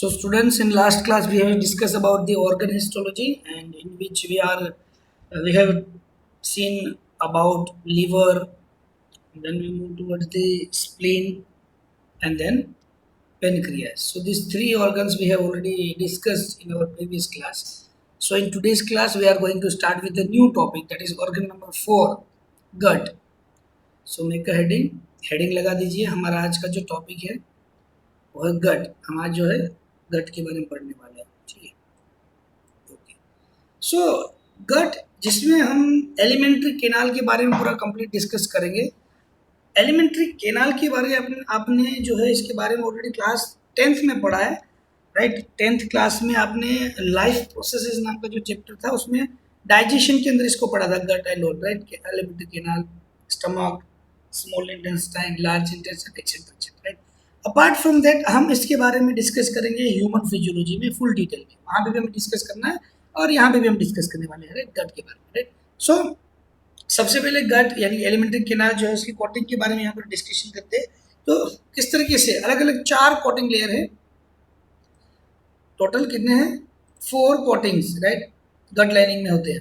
So students, in last class we have discussed about the organ histology, and in which we have seen about liver, then we move towards the spleen, and then pancreas. So these three organs we have already discussed in our previous class. So in today's class we are going to start with a new topic, that is organ number 4, gut. So make a heading लगा दीजिए. हमारा आज का जो topic है वो है गट. हम आज जो है गट के बारे में पढ़ने वाले हैं. ठीक है, ओके. सो गट, जिसमें हम एलिमेंट्री केनाल के बारे में पूरा कंप्लीट डिस्कस करेंगे. एलिमेंट्री केनाल के बारे में आपने जो है इसके बारे में ऑलरेडी क्लास 10th में पढ़ा है, राइट. 10th क्लास में आपने लाइफ प्रोसेसेस नाम का जो चैप्टर था उसमें डाइजेशन के अंदर इसको पढ़ा था, gut and all, right. Alimentary canal, stomach, small intestine, large intestine, etcetera, right. Apart from that हम इसके बारे में डिस्कस करेंगे ह्यूमन फिजियोलॉजी में फुल डिटेल में. वहाँ पे भी हमें डिस्कस करना है और यहाँ पे भी हम डिस्कस करने वाले हैं, राइट, गट के बारे में, राइट. सो सबसे पहले गट यानी एलिमेंट्री केनाल जो है उसकी कोटिंग के बारे में यहाँ पर डिस्कशन करते हैं. तो किस तरीके से अलग अलग 4 कोटिंग लेयर है. टोटल कितने हैं? 4 कोटिंग्स, राइट, गट लाइनिंग में होते हैं.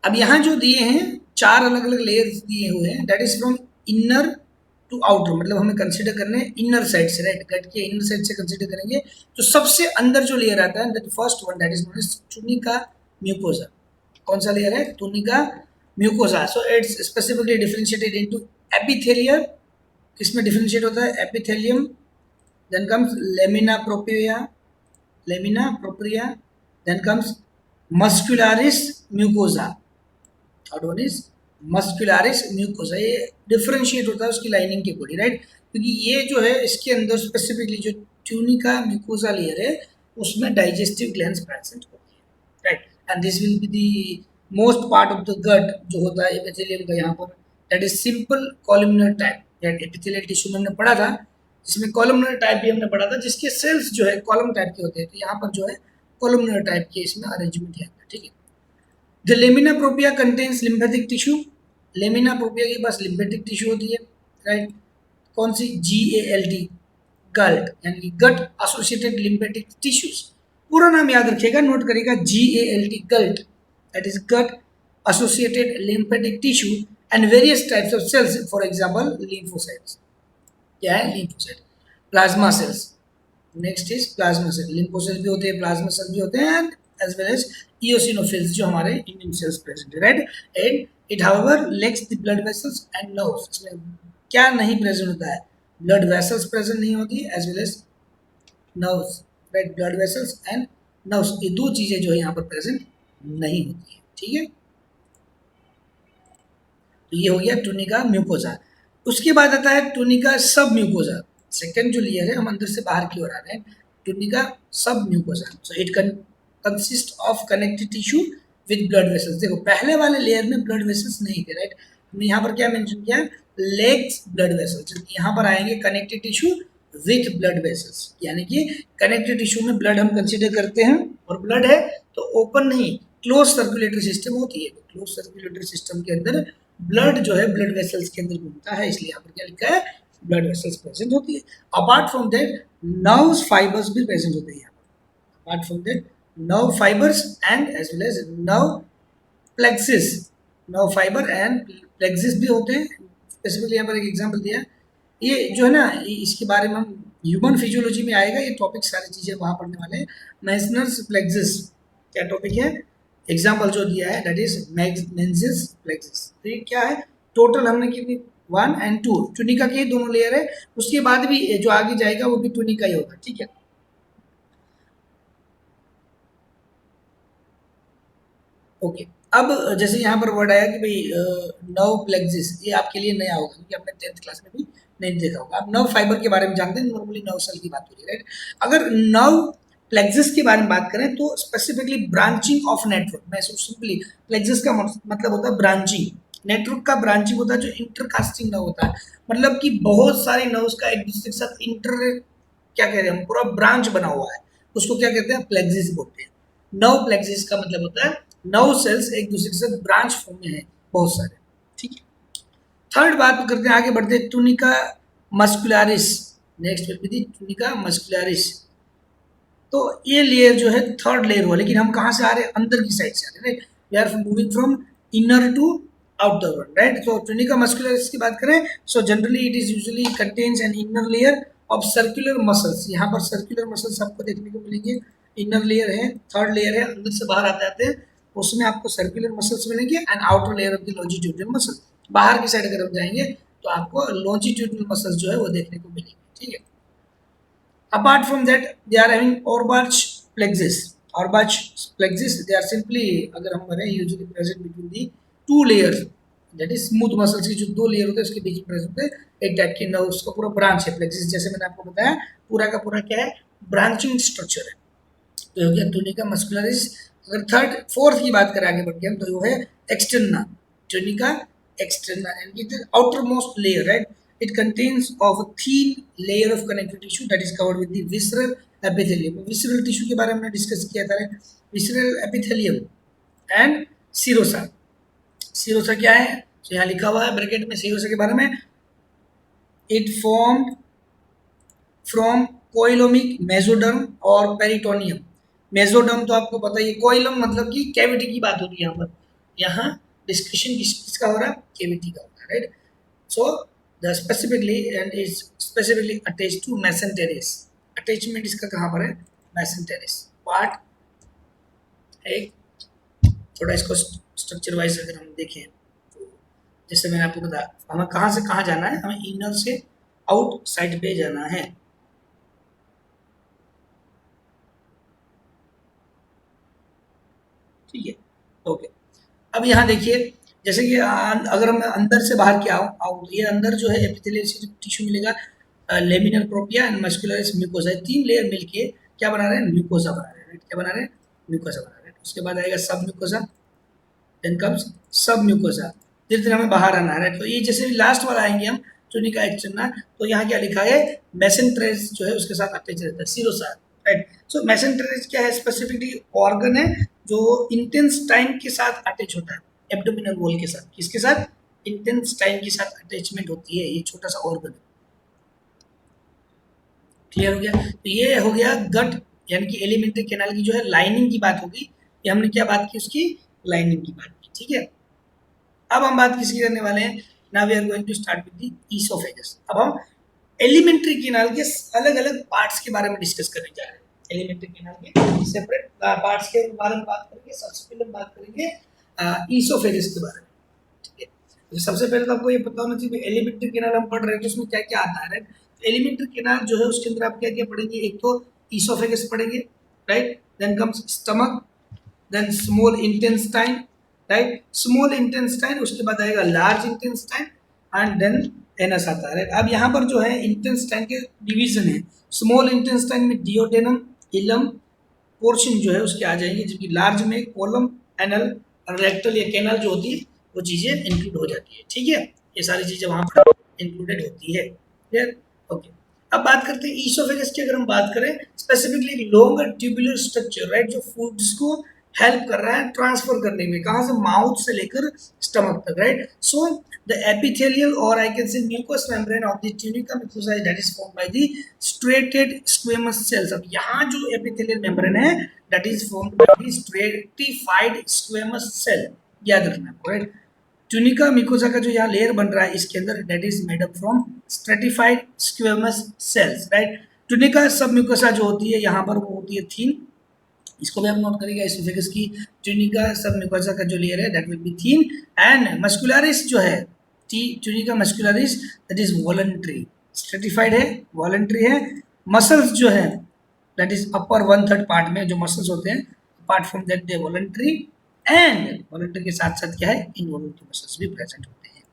अब यहाँ जो दिए हैं 4 अलग अलग लेयर्स दिए हुए हैं, that is from inner to outer. मतलब हमें कंसीडर करने हैं इनर साइड से, राइट. गट के इनर साइड से कंसीडर करेंगे तो सबसे अंदर जो लेयर आता है, that first one, that is known as tunica mucosa. कौन सा लेयर है? Tunica mucosa. So it's specifically differentiated into epithelial. किसमें डिफरेंशिएट होता है? Epithelium. Then comes lamina propria, then comes muscularis mucosa. Third one is muscularis mucosa. ये differentiate होता है उसकी लाइनिंग के अकॉर्डिंग, राइट. क्योंकि ये जो है इसके अंदर स्पेसिफिकली जो ट्यूनिका म्यूकोसा लेयर है उसमें डाइजेस्टिव ग्लैंड्स प्रेजेंट होती है, right. And this will be the most part of the gut जो होता है एपिथेलियम का यहाँ पर, that is simple columnar type. That epithelial tissue में हमने पढ़ा था, जिसमें कॉलमनर टाइप भी हमने पढ़ा था, जिसके सेल्स जो है कॉलम टाइप के होते हैं. तो यहाँ पर जो है कॉलमनर टाइप के इसमें अरेंजमेंट है, ठीक है. The lamina propria contains lymphatic tissue. Lamina propria के पास लिम्फेटिक टिश्यू होती है, राइट. कौन सी? GALT, गल्ट, यानी गट एसोसिएटेड लिम्फेटिक टिश्यूज. पूरा नाम याद रखिएगा, नोट करिएगा, GALT, GALT, that is gut associated lymphatic tissue and various types of cells. For example lymphocytes. क्या है? Lymphocyte. Plasma cells. Next is plasma cell. Lymphocyte भी होते हैं, प्लाज्मा सेल भी होते हैं, and as well as eosinophils जो हमारे इम्यून सेल्स प्रेजेंट है, right. And it however lacks the blood vessels and nerves. इसमें क्या नहीं प्रेजेंट होता है? ब्लड वेसल्स प्रेजेंट नहीं होती है, as well as nerves, right. Blood vessels and nerves, ये 2 चीजें जो है यहाँ पर प्रेजेंट नहीं होती है, ठीक है. तो ये हो गया टुनिका म्यूकोसा. उसके बाद आता है टुनिका सब म्यूकोसा. सेकेंड जो लेयर है, हम अंदर से बाहर की ओर आ रहे हैं. टुनिका सब mucosa. So it consist of connective tissue with blood vessels. देखो पहले वाले लेयर में ब्लड वेसल्स नहीं थे, राइट. हमने यहाँ पर क्या मेंशन किया? Legs blood vessels. यहाँ पर आएंगे connective tissue with blood vessels, यानी कि कनेक्टिव टिश्यू में ब्लड हम कंसीडर करते हैं, और ब्लड है तो ओपन नहीं, क्लोज सर्कुलेटरी सिस्टम होती है. क्लोज सर्कुलेटरी सिस्टम के अंदर ब्लड जो है ब्लड वेसल्स के अंदर घूमता है, इसलिए यहाँ पर क्या लिखा है? ब्लड वेसल्स प्रेजेंट होती है. Apart from that nerves fibres भी प्रेजेंट होते हैं यहाँ पर. Apart from that nerve fibers and as well as nerve plexus. nerve fiber and plexus भी होते हैं. स्पेसिफिकली यहाँ पर एक एग्जांपल दिया है. ये जो है ना, इसके बारे में हम ह्यूमन फिजियोलॉजी में आएगा ये टॉपिक, सारी चीज़ें वहाँ पढ़ने वाले हैं. मेंजिस प्लेक्सिस क्या टॉपिक है? एग्जांपल जो दिया है दैट इज मेंजिस प्लेक्सिस. तो ये क्या है? टोटल हमने कितनी? 1 and 2 टुनिका के दोनों लेयर है. उसके बाद भी जो आगे जाएगा वो भी टुनिका ही होगा, ठीक है. ओके. अब जैसे यहाँ पर वर्ड आया कि भाई नर्व प्लेक्सिस, ये आपके लिए नया होगा क्योंकि आपने 10th क्लास में भी नहीं देखा होगा. आप नर्व फाइबर के बारे में जानते हैं, नॉर्मली नर्व सेल की बात हो रही है, राइट. अगर नर्व प्लेक्सिस के बारे में बात करें तो स्पेसिफिकली ब्रांचिंग ऑफ नेटवर्क. मैं सिंपली प्लेक्सिस का मतलब होता है ब्रांचिंग. नेटवर्क का ब्रांचिंग होता है जो इंटरकास्टिंग नर्व होता है, मतलब कि बहुत सारे नर्व्स का एक दूसरे के साथ क्या कहते हैं, पूरा ब्रांच बना हुआ है, उसको क्या कहते हैं? प्लेक्सिस बोलते हैं. नर्व प्लेक्सिस का मतलब होता है नर्व सेल्स एक दूसरे के साथ ब्रांच फॉर्म में है बहुत सारे, ठीक है. थर्ड बात करते हैं, आगे बढ़ते हैं. Tunica muscularis. Next will be the tunica muscularis. तो ये लेयर जो है थर्ड लेयर हुआ, लेकिन हम कहाँ से आ रहे हैं, अंदर की साइड से आ रहे हैं, right. We are moving from inner to outer one, right. तो ट्यूनिका मस्कुलरिस की बात करें, so generally it is usually contains an inner layer of circular muscles. यहाँ पर सर्कुलर मसल्स आपको देखने को मिलेंगे, इनर लेयर है, थर्ड लेयर है, अंदर से बाहर आते आते हैं उसमें आपको सर्कुलर मसल्स मिलेंगे and outer layer of the longitudinal muscle. बाहर की साइड अगर हम जाएंगे तो आपको लॉन्जिट्यूडिनल मसल्स जो है वो देखने को मिलेंगे, ठीक है। Apart from that, they are having Orbach plexus. Orbach plexus, they are simply, अगर हम करें, usually present between the two layers. That is smooth muscles की जो दो लेयर होते हैं उसके बीच में प्रेजेंट होते हैं, एक टाइप की नर्व, उसका पूरा ब्रांच है प्लेक्सिस, जैसे मैंने आपको बताया पूरा का पूरा क्या है, ब्रांचिंग स्ट्रक्चर है। तो हो गया ट्यूनिका मस्कुलरिस। अगर थर्ड फोर्थ की बात करें आगे बढ़ के हम, तो वो है एक्सटर्ना, ट्यूनिका एक्सटर्ना, यानी outer most layer, right. It contains of a thin layer of connective tissue that is covered with the visceral epithelium. Visceral tissue के बारे में हमने डिस्कस किया था, visceral epithelium and serosa. Serosa क्या है, तो यहाँ लिखा हुआ है ब्रैकेट में serosa के बारे में, it formed from coilomic mesoderm और peritoneum. मेसोडर्म तो आपको पता ही है, कोइलम मतलब कि कैविटी की बात होती है यहाँ पर, यहाँ डिस्कशन किसका हो रहा है, कैविटी का हो रहा है, right. So the specifically and is specifically attached to mesenteries. Attachment इसका कहाँ पर है, mesenteries part। एक थोड़ा इसको स्ट्रक्चर वाइज अगर हम देखें तो जैसे मैंने आपको बताया, हमें कहाँ से कहाँ जाना है, हमें इनर से आउट साइड पे जाना है। ठीक है, ओके। अब यहाँ देखिए, जैसे कि अगर हम अंदर से बाहर क्या आउट, ये अंदर जो है एपिथेलियल टिश्यू मिलेगा, लेमिनर प्रोपिया एंड मस्कुलरिस म्यूकोसा, तीन लेयर मिलके क्या बना रहे हैं, म्यूकोसा बना रहे हैं, क्या बना रहे हैं, म्यूकोसा बना रहे हैं। उसके बाद आएगा सब म्यूकोसा, देन कम्स सब म्यूकोसा, धीरे धीरे हमें बाहर आना है। तो ये जैसे लास्ट वाला आएंगे हम ट्यूनिका एक्सटर्ना, तो यहाँ क्या लिखा है, मेसेंटेरिस जो है उसके साथ अटैच रहता है, सीरोसा, राइट। सो मेसेंटेरिस क्या है, स्पेसिफिकली ऑर्गन है जो इंटेंस्टाइन के साथ अटैच होता है, एब्डोमिनल वॉल के साथ, किसके साथ, इंटेंस्टाइन के साथ अटैचमेंट होती है, ये छोटा सा ऑर्गन है। क्लियर हो गया, तो ये हो गया गट यानी कि एलिमेंट्री कैनाल की जो है लाइनिंग की बात होगी, ये हमने क्या बात की, उसकी लाइनिंग की बात की, ठीक है। अब हम बात किसकी करने वाले हैं, now we are going to start with the oesophagus. अब हम एलिमेंट्री कैनाल के अलग अलग पार्ट्स के बारे में डिस्कस करने जा रहे हैं, एलिमेंट्री कैनाल के सेपरेट पार्ट्स के बारे में बात करेंगे। सबसे पहले हम बात करेंगे ईसोफेगस के बारे में, ठीक है। तो सबसे पहले तो आपको ये पता होना चाहिए एलिमेंट्री कैनाल हम पढ़ रहे हैं तो उसमें क्या क्या आता है, राइट। एलिमेंट्री कैनाल जो है उसके अंदर आप क्या क्या पढ़ेंगे, एक तो ईसोफेगस पढ़ेंगे, right, then comes stomach, then small intestine, right, small intestine, उसके बाद आएगा large intestine and then anus आता है, राइट। अब यहाँ पर जो है इंटेस्टाइन के डिवीजन है, स्मॉल इंटेस्टाइन में डिओडेनम, इलम पोर्शन जो है उसके आ जाएंगे, जबकि लार्ज में कोलम, एनल और रेक्टल या कैनल जो होती है वो चीज़ें इंक्लूड हो जाती है, ठीक है। ये सारी चीज़ें वहाँ पर इंक्लूडेड होती है, क्लियर, ओके। अब बात करते हैं ईसोफेगस की, अगर हम बात करें specifically long tubular structure, right, जो फूड्स को हेल्प कर रहा है ट्रांसफर करने में, कहाँ से, माउथ से लेकर स्टमक तक, राइट। सो द एपिथेलियल और I can say mucus membrane of the tunica mucosa that is formed by the striated squamous cells. अब यहाँ जो एपिथेलियल मेम्ब्रेन है that is formed by the stratified squamous cell, याद रखना आपको, right. Tunica mucosa का जो यहाँ लेयर बन रहा है इसके अंदर that is made up from stratified squamous cells, right. Tunica submucosa जो होती है यहाँ पर वो होती है थीन, इसको भी हम नोट करेंगे एसोफेगस की, ट्यूनिका सब म्यूकोसा का जो लेयर है that will be thin and muscularis जो है, tunica muscularis that is voluntary, stratified है, वॉलंटरी है। मसल्स जो है that is upper one third part में जो मसल्स होते हैं, apart from that they voluntary and voluntary के साथ साथ क्या है, इनवॉलंटरी मसल्स भी प्रेजेंट होते हैं।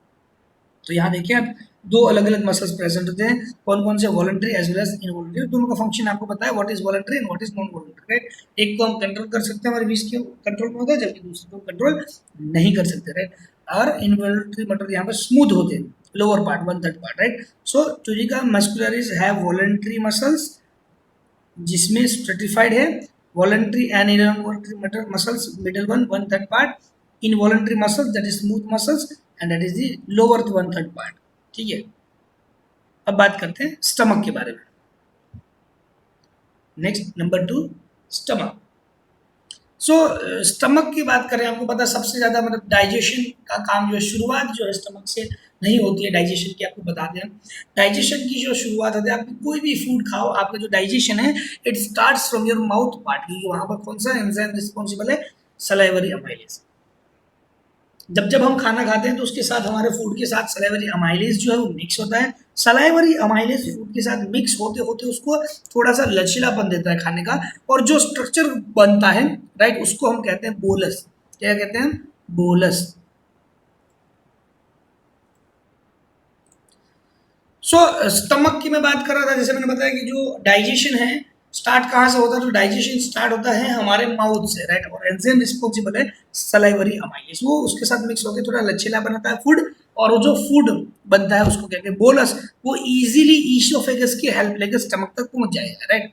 तो यहाँ देखिए आप दो अलग अलग मसल्स प्रेजेंट होते हैं, कौन कौन से, voluntary as well as involuntary. दोनों का फंक्शन आपको पता है, what is voluntary and what is non voluntary, right. एक को हम कंट्रोल कर सकते हैं, हमारे बीच के कंट्रोल में होता है, जबकि दूसरे को कंट्रोल नहीं कर सकते, राइट। और इनवॉलंटरी मतलब यहाँ पर स्मूथ होते हैं, lower part one third part, right. So tunica muscularis have voluntary muscles जिसमें स्ट्रेटिफाइड है, voluntary and involuntary muscles middle one one third part, involuntary muscles that is smooth muscles and that is the lower one third part, ठीक है। अब बात करते हैं stomach के बारे में। Next number 2 stomach. So stomach की बात करें, आपको पता है सबसे ज़्यादा मतलब डाइजेशन का काम जो है, शुरुआत जो है स्टमक से नहीं होती है डाइजेशन की। आपको बता दें, डाइजेशन की जो शुरुआत होती है, आप कोई भी फूड खाओ, आपका जो डाइजेशन है it starts from your mouth part, क्योंकि वहाँ पर कौन सा एंजाइम रिस्पॉन्सिबल है, सलाइवरी अमाइलेज। जब जब हम खाना खाते हैं तो उसके साथ हमारे फूड के साथ सलाइवरी अमाइलेज जो है वो मिक्स होता है। सलाइवरी अमाइलेज फूड के साथ मिक्स होते होते उसको थोड़ा सा लचीलापन देता है खाने का, और जो स्ट्रक्चर बनता है राइट, उसको हम कहते हैं बोलस। क्या कहते हैं? बोलस। सो स्टमक की मैं बात कर रहा था, जैसे मैंने बताया कि जो डाइजेशन है स्टार्ट कहाँ से होता है, तो डाइजेशन स्टार्ट होता है हमारे माउथ से राइट, और एंजाइम रिस्पॉन्सिबल है सलाइवरी अमाइलेज, वो उसके साथ मिक्स होकर थोड़ा लचीला बनाता है फूड, और वो जो फूड बनता है उसको कहते हैं बोलस। वो इजीली ईसोफेगस की हेल्प लेकर स्टमक तक पहुंच जाएगा राइट।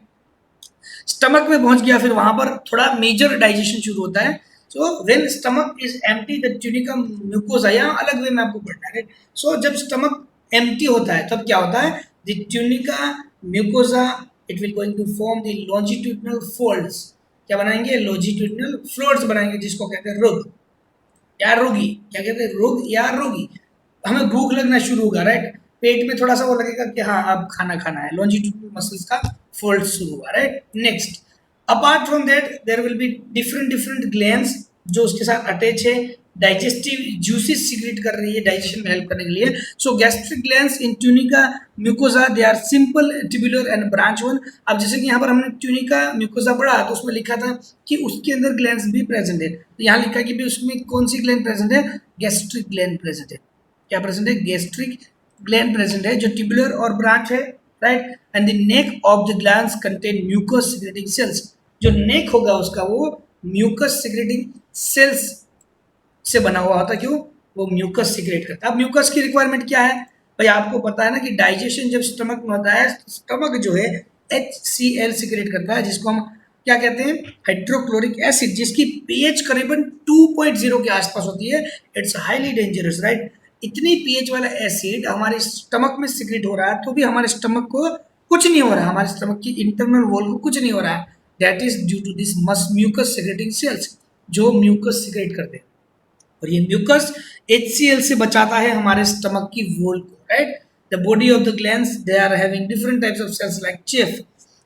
स्टमक में पहुंच गया, फिर वहां पर थोड़ा मेजर डाइजेशन शुरू होता है। So when stomach is empty the tunica mucosa, यहाँ अलग वे में आपको पढ़ना है राइट। सो जब स्टमक एम्प्टी होता है तब क्या होता है, the tunica mucosa it will going to form the longitudinal folds. क्या बनाएंगे? लॉन्जिट्यूडिनल फ्लोर्स बनाएंगे, जिसको कहते हैं रुग या रोगी। क्या कहते हैं? रुग या रोगी। हमें भूख लगना शुरू होगा राइट, पेट में थोड़ा सा वो लगेगा कि हाँ अब खाना खाना है, लॉन्जिट्यूडिनल मसल्स का फोल्ड शुरू हुआ right. Next, apart from that there will be different different glands जो उसके साथ अटैच है, डाइजेस्टिव जूसेस सीक्रेट कर रही है डाइजेशन में हेल्प करने के लिए। So gastric glands in tunica mucosa they are simple tubular and branch one. अब जैसे कि यहाँ पर हमने ट्यूनिका म्यूकोसा पढ़ा तो उसमें लिखा था कि उसके अंदर ग्लैंड्स भी प्रेजेंट है, तो यहाँ लिखा कि भी उसमें कौन सी ग्लैंड प्रेजेंट है? गैस्ट्रिक ग्लैंड प्रेजेंट है। क्या प्रेजेंट है? गैस्ट्रिक ग्लैंड प्रेजेंट है जो ट्यूबुलर और ब्रांच है right. And the neck of the glands contain mucus secreting cells. जो नेक होगा उसका वो म्यूकस सिक्रेटिंग सेल्स से बना हुआ होता है। क्यों? वो म्यूकस सिक्रेट करता है। अब म्यूकस की रिक्वायरमेंट क्या है भाई? आपको पता है ना कि डाइजेशन जब स्टमक में होता है, स्टमक जो है HCl सिक्रेट करता है, जिसको हम क्या कहते हैं? हाइड्रोक्लोरिक एसिड, जिसकी पीएच करीबन 2.0 के आसपास होती है। It's highly dangerous right. इतनी पीएच वाला एसिड हमारे स्टमक में सिक्रेट हो रहा है तो भी हमारे स्टमक को कुछ नहीं हो रहा है, हमारे स्टमक की इंटरनल वॉल को कुछ नहीं हो रहा है। That is due to this मस म्यूकस सिक्रेटिंग सेल्स, जो म्यूकस सिक्रेट करते हैं। और ये म्यूकस HCl से बचाता है हमारे स्टमक की वॉल को right. The body of the glands they are having different types of cells like chief,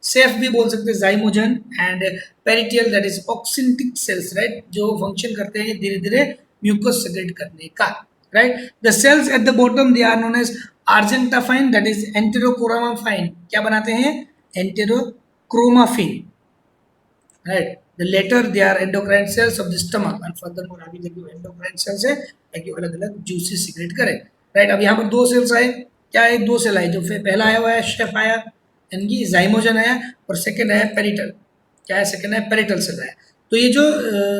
सेफ भी बोल सकते हैं, zymogen and parietal that is oxyntic cells right, जो फंक्शन करते हैं धीरे धीरे म्यूकस सेक्रेट करने का right. The cells at the bottom they are known as argentaffin that is enterochromaffin. क्या बनाते हैं? एंटेरोक्रोमाफिन right. The later they are endocrine cells of the stomach and furthermore आगे देखिए endocrine cells है ताकि अलग अलग juices secrete करें right। अब यहाँ पर दो सेल्स आए, क्या है? दो सेल आए, जो फिर पहला आया हुआ है शेफ आया यानी कि जाइमोजन आया, और सेकंड आया पेरिटल। क्या है? सेकंड है पेरिटल सेल आया। तो ये जो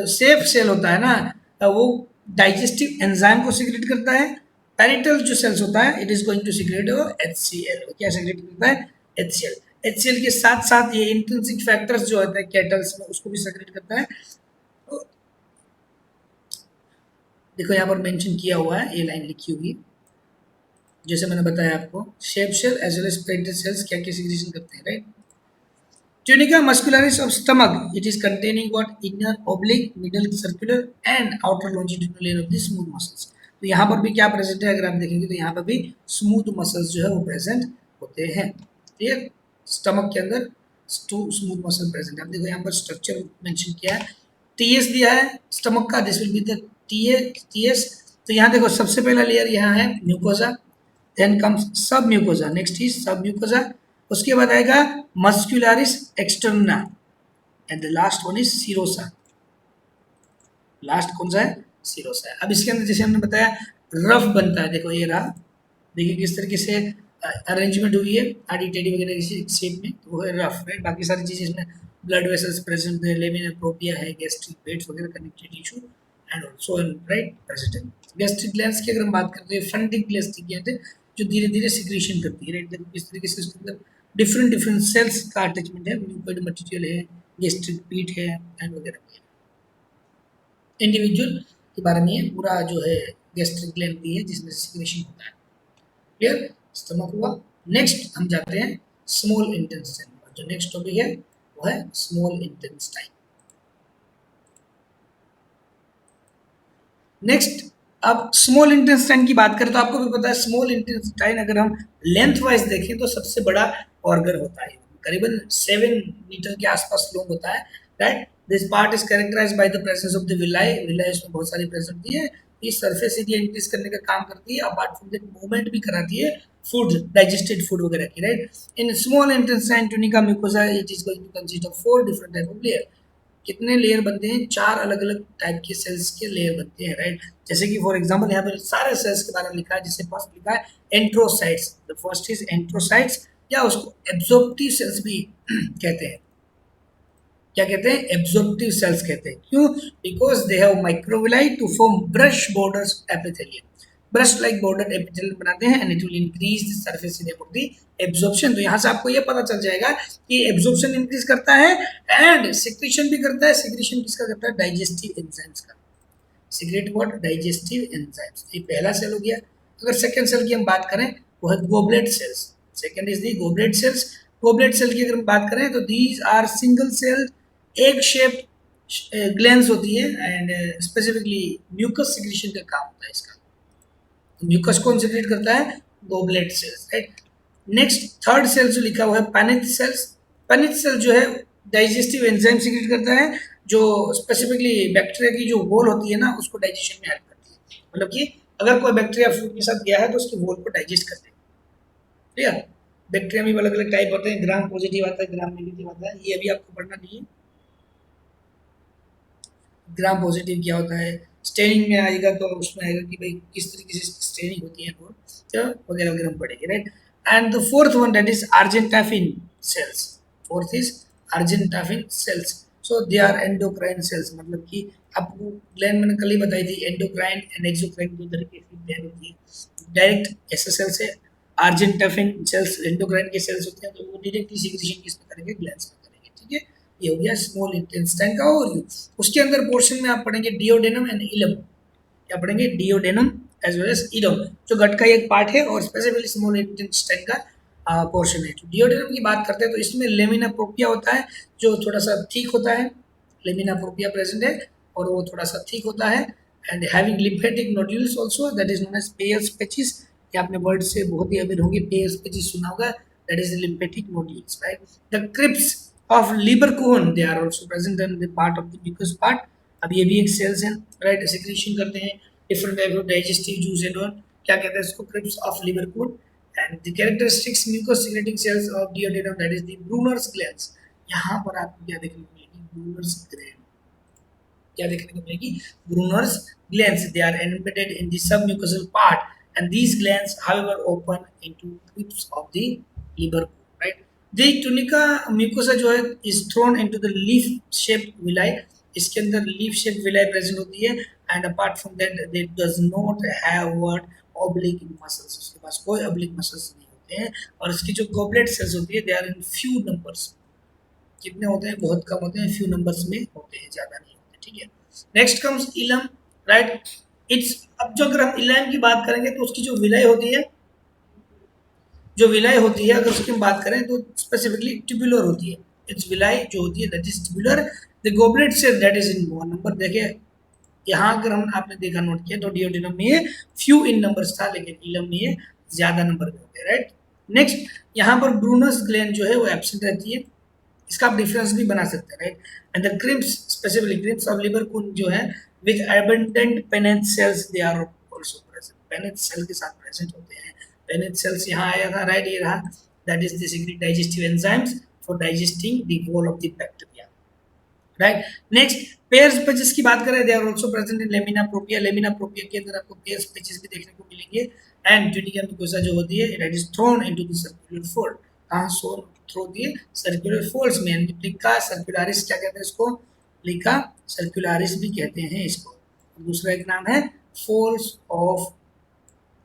सेफ सेल होता है ना, वो डाइजेस्टिव एंजाइम को सिक्रेट करता है। पेरिटल जो सेल्स होता है it is going to secrete HCl। क्या सिक्रेट करता है? HCl। HCl के साथ साथ ये इंट्रिंसिक फैक्टर्स जो होता है केटल्स में उसको भी सेक्रेट करता है। तो देखो यहाँ पर मेंशन किया हुआ है, ये लाइन लिखी हुई, जैसे मैंने बताया आपको chief cell as well as parietal cells क्या क्या सिक्रेशन करते हैं right. Tunica muscularis of stomach. It is containing what? Inner oblique, middle circular and outer longitudinal layer of the smooth muscles. तो यहाँ पर भी क्या प्रेजेंट है? अगर आप देखेंगे तो यहाँ पर भी स्मूथ मसल्स जो है वो प्रेजेंट होते हैं। क्लियर? स्टमक के अंदर स्मूथ मसल प्रेजेंट है। आप देखो यहाँ पर स्ट्रक्चर मेंशन किया है, टीएस दिया है स्टमक का, this will be the TS. तो यहाँ देखो सबसे पहला लेयर यहाँ है mucosa, then comes submucosa, next is submucosa, उसके बाद आएगा muscularis externa and the last one is serosa. Last कौन सा है? सीरोसा है। अब इसके अंदर जैसे हमने बताया रफ बनता है, देखो ये रहा, देखिए किस तरीके से अरेंजमेंट हुई है आड़ी टेढ़ी वगैरह किसी शेप में, तो वो है रफ राइट। बाकी सारी चीज़ें इसमें ब्लड वेसल्स प्रेजेंट है, लेमिना प्रोपिया है, गैस्ट्रिक वेट्स वगैरह connected tissue and also right present है। गैस्ट्रिक ग्लैंड्स की अगर हम बात करते हैं, फंडिंग गैस्ट्रिक ग्लैंड है जो धीरे धीरे सिक्रीशन करती है राइट। देखो किस तरीके से इसके अंदर डिफरेंट डिफरेंट सेल्स का अटैचमेंट है, म्यूकोइड मटेरियल है, गैस्ट्रिक पीट है एंड वगैरह। इंडिविजुअल के बारे में पूरा जो है गैस्ट्रिक ग्लैंड भी है जिसमें सिक्रीशन होता है। क्लियर? स्टमक हुआ। नेक्स्ट हम जाते हैं स्मॉल इंटेस्टाइन, जो नेक्स्ट टॉपिक है वो है स्मॉल इंटेस्टाइन। नेक्स्ट, अब स्मॉल इंटेस्टाइन की बात करें तो आपको भी पता है स्मॉल इंटेस्टाइन अगर हम लेंथ वाइज देखें तो सबसे बड़ा ऑर्गन होता है, करीबन 7 मीटर के आसपास लॉन्ग होता है, right. This part is characterized by the presence of the villi, villi इसमें बहुत सारी प्रेजेंट होती है, ये सरफेस एरिया इंक्रीज करने का काम करती है, अपार्ट फ्रॉम दैट मूवमेंट भी कराती है फूड, डाइजेस्टेड फूड वगैरह की, right. In small intestine tunica mucosa it is going to consist of 4 different type of layer. कितने लेयर बनते हैं, 4 अलग अलग टाइप के सेल्स के लेयर बनते हैं, राइट। जैसे कि फॉर एग्जांपल यहाँ पर सारे सेल्स के बारे में लिखा है, जिससे फर्स्ट लिखा है एंट्रोसाइट्स, द फर्स्ट इज एंट्रोसाइट्स, या उसको एब्जॉर्प्टिव सेल्स भी कहते हैं। क्या कहते हैं, एब्जॉर्प्टिव सेल्स कहते हैं, क्यों, because they have microvilli to form brush borders epithelium, brush like border epithelium बनाते हैं, and it will increase the surface area for the absorption. तो यहाँ से आपको ये पता चल जाएगा कि एब्जॉर्प्शन इंक्रीज करता है एंड सिक्रीशन भी करता है। सिक्रीशन किसका करता है, डाइजेस्टिव एंजाइम्स का, सीक्रेट व्हाट, डाइजेस्टिव एंजाइम्स, ये पहला सेल हो गया। अगर सेकंड सेल की हम बात करें वो है goblet cells, second is the goblet cells. Goblet cell की अगर हम बात करें तो these are single cell egg shaped glands होती है, एंड स्पेसिफिकली म्यूकस सिक्रीशन का काम होता है इसका। तो म्यूकस कौन सिक्रेट करता है, goblet cells, right. Next third cell जो लिखा हुआ है पैनिथ सेल्स, पैनिथ सेल जो है डाइजेस्टिव एंजाइम सिक्रेट करता है, जो स्पेसिफिकली बैक्टीरिया की जो वॉल होती है ना उसको डाइजेशन में हेल्प करती है, मतलब कि अगर कोई बैक्टीरिया फूड के साथ गया है तो उसकी वॉल को डाइजेस्ट कर देगा, ठीक है। बैक्टीरिया में अलग अलग टाइप होते हैं, ग्राम पॉजिटिव आता है, ग्राम नेगेटिव आता है, ये अभी आपको पढ़ना नहीं है। ग्राम पॉजिटिव क्या होता है, स्टेनिंग में आएगा तो उसमें आएगा कि भाई किस तरीके से स्टेनिंग होती है तो वगैरह वगैरह हम पढ़ेंगे, right. And the fourth one that is argentaffin cells, fourth is argentaffin cells, so they are endocrine cells, मतलब कि आपको ग्लैंड मैंने कल ही बताई थी, एंडोक्राइन एंड एक्सोक्राइन दो तरीके की ग्लैंड होती है। डायरेक्ट ऐसे सेल्स है, अर्जेंटाफिन सेल्स एंडोक्राइन के सेल्स होते हैं, तो वो डायरेक्टली सिक्रीशन किसमें करेंगे, ग्लैंड्स में करेंगे, ठीक है। ये हो गया स्मॉल इंटेस्टाइन का ओवरव्यू। उसके अंदर पोर्शन में आप पढ़ेंगे डिओडेनम एंड इलम, क्या पढ़ेंगे, डिओडेनम एज वेल एज इलम, जो गट का एक पार्ट है और स्पेसिफिकली स्मॉल इंटेस्टाइन का पोर्शन है। तो डिओडेनम की बात करते हैं तो इसमें लेमिना प्रोपिया होता है, जो थोड़ा सा थिक होता है, लेमिना प्रोपिया प्रेजेंट है और वो थोड़ा सा थिक होता है, and having lymphatic nodules also that is known as Peyer's patches, ये आपने वर्ड से बहुत ही अमीर होंगे, पेयर्स पैचेस सुना होगा, that is lymphatic nodules, right. The crypts of Lieberkuhn, they are also present in the part of the mucous part। अब ये भी एक सेल्स है, राइट, सिक्रीशन करते हैं different type of digestive juice and all, क्या कहते हैं इसको, crypts of Lieberkühn. And the characteristics mucus secreting cells of duodenum that is the Brunner's glands. यहाँ पर आपको क्या देखने को मिलेगी, ब्रूनर्स ग्लैंड, क्या देखने को मिलेगी, Brunner's glands, they are embedded in the submucosal part and these glands however open into crypts of the Lieberkühn, right. The tunica mucosa जो है is thrown into the leaf shaped villi, इसके अंदर leaf shaped villi present होती है, and apart from that they does not have what oblique muscles, उसके पास कोई oblique muscles नहीं होते हैं, और इसकी जो गॉबलेट सेल्स होती है they are in few numbers, कितने होते हैं, बहुत कम होते हैं, फ्यू नंबर्स में होते हैं, ज्यादा नहीं होते, ठीक है। नेक्स्ट कम्स इलम, राइट। इट्स, अब जो अगर हम इलम की बात करेंगे तो उसकी जो विलाई होती है, जो विलाई होती है अगर उसकी हम बात करें तो स्पेसिफिकली ट्यूबुलर होती है, इट्स विलाई जो होती है that is tubular. The goblet cell that is in one number, देखिए यहाँ अगर हम आपने देखा नोट किया तो डिओडेनम में ये फ्यू इन नंबर्स था, लेकिन इलम में ये ज्यादा नंबर में हो गया, राइट। नेक्स्ट यहाँ पर ब्रूनस ग्लैंड जो है वो एब्सेंट रहती है, इसका आप डिफरेंस भी बना सकते हैं, right. And the crypts, specifically crypts of Lieberkühn जो है with abundant Paneth cells they are also present, Paneth cell के साथ प्रेजेंट होते हैं। पेनेट सेल्स यहाँ आया था, राइट, ये रहा, that is the secrete digestive enzymes for digesting the wall of the bacteria, right. Next Peyer's patches की बात करें, they are also present in lamina propria, lamina propria के अंदर आपको पेयर्स पैचेस भी देखने को मिलेंगे, एंड ट्यूनिका म्यूकोसा जो होती है it is thrown into the circular fold, कहां सो थ्रो दिए सर्कुलर फोल्ड्स में, यानी प्लिका सर्कुलरिस क्या कहते हैं इसको, प्लिका सर्कुलरिस भी कहते हैं इसको। दूसरा एक नाम है फोल्स ऑफ,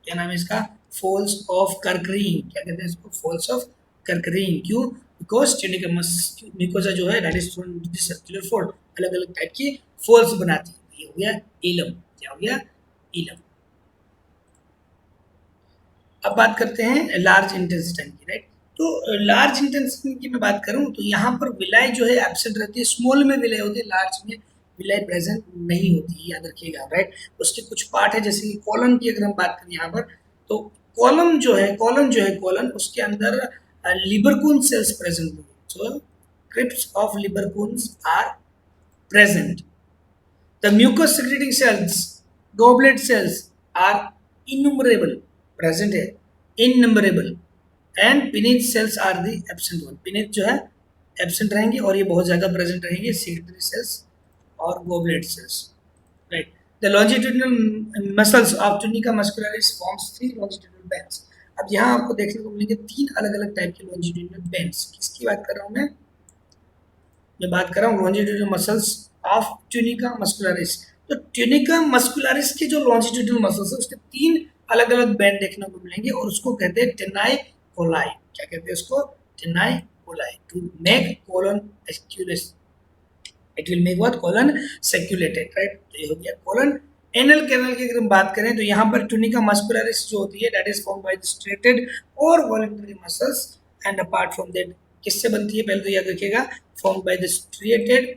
क्या नाम है इसका, फोल्स ऑफ कर्करीन, क्या कहते हैं इसको, फोल्स ऑफ कर्करीन, क्यों, बिकॉज ट्यूनिका म्यूकोसा जो है that is thrown into the circular fold, अलग अलग टाइप की फोल्स बनाती है, ये हो गया इलम, क्या हो गया, इलम। अब बात करते हैं लार्ज इंटेस्टाइन की, राइट। तो लार्ज इंटेंसिटी की मैं बात करूं तो यहाँ पर विलाई जो है एब्सेंट रहती है, स्मॉल में विलाई होती है, लार्ज में विलाई प्रेजेंट नहीं होती है, याद रखिएगा, राइट। उसके कुछ पार्ट है, जैसे कि कॉलन की अगर हम बात करें यहाँ पर, तो कॉलन उसके अंदर लिबरकून सेल्स प्रेजेंट होंगे, so crypts of Lieberkühn's are present. The mucus secreting cells, goblet cells are innumerable, present है, innumerable, and Paneth's cells are the absent one. Paneth's जो है एब्सेंट रहेंगे और ये बहुत ज़्यादा प्रेजेंट रहेंगे, सेक्रेटरी सेल्स और goblet cells, right. The longitudinal muscles of tunica muscularis forms 3 longitudinal bands. अब यहाँ आपको देखने को मिलेंगे 3 अलग अलग टाइप के लॉन्जिट्यूडिनल बैंड्स। किसकी बात कर रहा हूँ मैं बात कर रहा हूँ longitudinal muscles of tunica muscularis. तो ट्यूनिका मस्कुलरिस के जो लॉन्जिट्यूडिनल मसल्स है उसके 3 अलग अलग बैंड देखने को मिलेंगे और उसको कहते हैं टेनाई कोलाई। क्या कहते हैं उसको? Taeniae coli. To make colon एक्यूलेस, it will make what? Colon circulated, right. तो ये हो गया कोलन। एनल कैनल की अगर हम बात करें तो यहाँ पर ट्यूनिका मस्कुलरिस जो होती है that is formed by the striated और voluntary muscles, and apart from that किससे बनती है पहले तो याद रखिएगा, फॉर्म्ड बाय द स्ट्रेटेड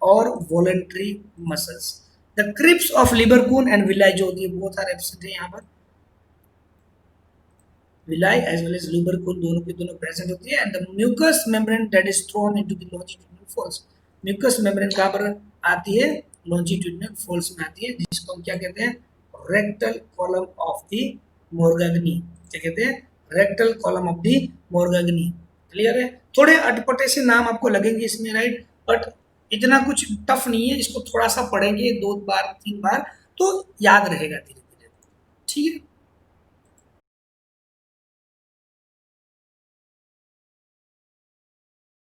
और voluntary muscles. The crypts of Lieberkühn and villi जो होती है बोथ आर एब्सेंट है यहाँ पर, villi as well as Lieberkühn दोनों की दोनों प्रेजेंट होती है। And the mucus membrane that is thrown into the longitudinal folds. Mucus membrane कहाँ पर आती है? लॉन्जिट्यूडिनल फोल्ड्स में आती है, जिसको हम क्या कहते हैं? Rectal column of the Morgagni. क्या कहते हैं? Rectal column of the Morgagni. Clear है? थोड़े अटपटे से नाम आपको लगेंगे इसमें, राइट, बट इतना कुछ टफ नहीं है, इसको थोड़ा सा पढ़ेंगे 2 बार 3 बार तो याद रहेगा धीरे धीरे, ठीक है।